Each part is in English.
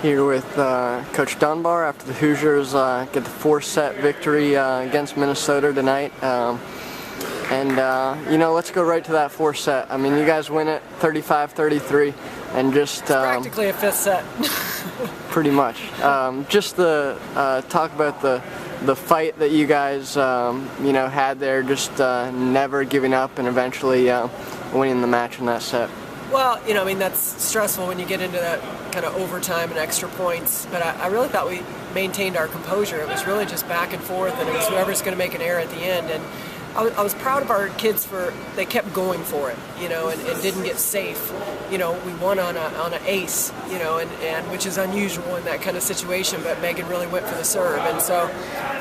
Here with Coach Dunbar after the Hoosiers get the 4-set victory against Minnesota tonight. Let's go right to that 4-set. I mean, you guys win it 35-33 and just... It's practically a 5th set. Pretty much. Just talk about the fight that you guys had there, just never giving up and eventually winning the match in that set. Well, that's stressful when you get into that kind of overtime and extra points, but I really thought we maintained our composure. It was really just back and forth, and it was whoever's going to make an error at the end. And I was proud of our kids they kept going for it, and didn't get safe. We won on an ace, and which is unusual in that kind of situation, but Megan really went for the serve. And so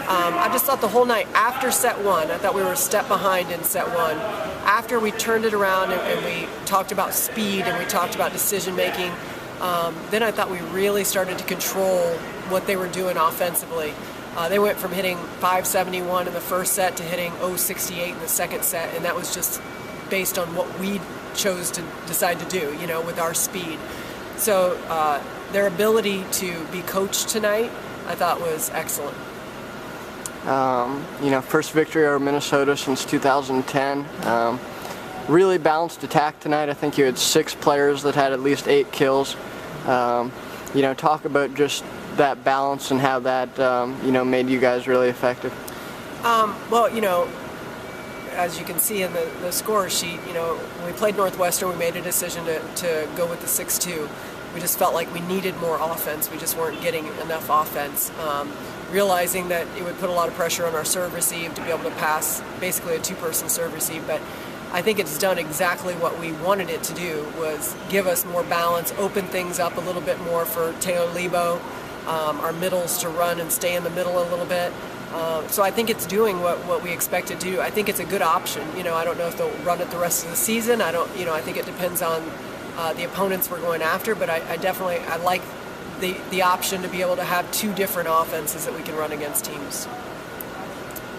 I just thought the whole night after set 1, I thought we were a step behind in set 1. After we turned it around and we talked about speed and we talked about decision making, then I thought we really started to control what they were doing offensively. They went from hitting 571 in the first set to hitting 068 in the second set, and that was just based on what we chose to decide to do, with our speed. So their ability to be coached tonight, I thought was excellent. First victory over Minnesota since 2010. Really balanced attack tonight. I think you had 6 players that had at least 8 kills. Talk about just that balance and how that made you guys really effective. As you can see in the score sheet, when we played Northwestern, we made a decision to go with the 6-2. We just felt like we needed more offense. We just weren't getting enough offense. Realizing that it would put a lot of pressure on our serve receive to be able to pass basically a 2-person serve receive, but I think it's done exactly what we wanted it to do, was give us more balance, open things up a little bit more for Taylor Lebo, our middles to run and stay in the middle a little bit. So I think it's doing what we expect it to do. I think it's a good option. I don't know if they'll run it the rest of the season. I think it depends on the opponents we're going after, but I like the option to be able to have 2 different offenses that we can run against teams.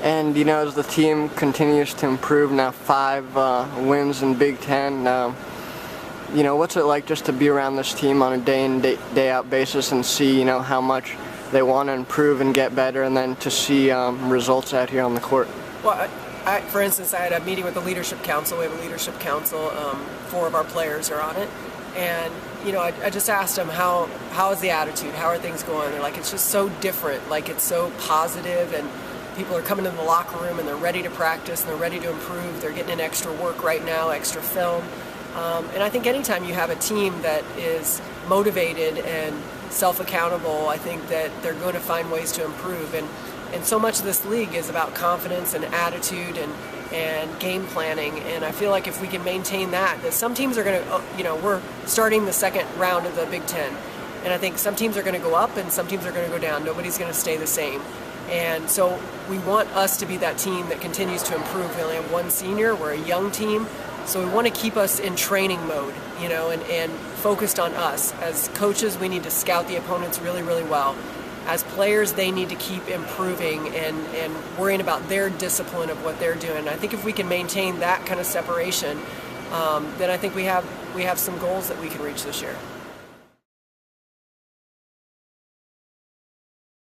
And as the team continues to improve, now 5 wins in Big Ten, what's it like just to be around this team on a day in day out basis and see how much they want to improve and get better, and then to see results out here on the court? Well, for instance, I had a meeting with the Leadership Council. We have a Leadership Council. 4 of our players are on it. And, I just asked them, how is the attitude? How are things going? They're like, it's just so different. Like, it's so positive, and people are coming in the locker room and they're ready to practice and they're ready to improve. They're getting in extra work right now, extra film. And I think anytime you have a team that is motivated and self-accountable, I think that they're going to find ways to improve. And so much of this league is about confidence and attitude and game planning. And I feel like if we can maintain that some teams are going to, we're starting the second round of the Big Ten. And I think some teams are going to go up and some teams are going to go down. Nobody's going to stay the same. And so we want us to be that team that continues to improve. We only have 1 senior. We're a young team. So we want to keep us in training mode, and focused on us. As coaches, we need to scout the opponents really, really well. As players, they need to keep improving and worrying about their discipline of what they're doing. I think if we can maintain that kind of separation, then I think we have some goals that we can reach this year.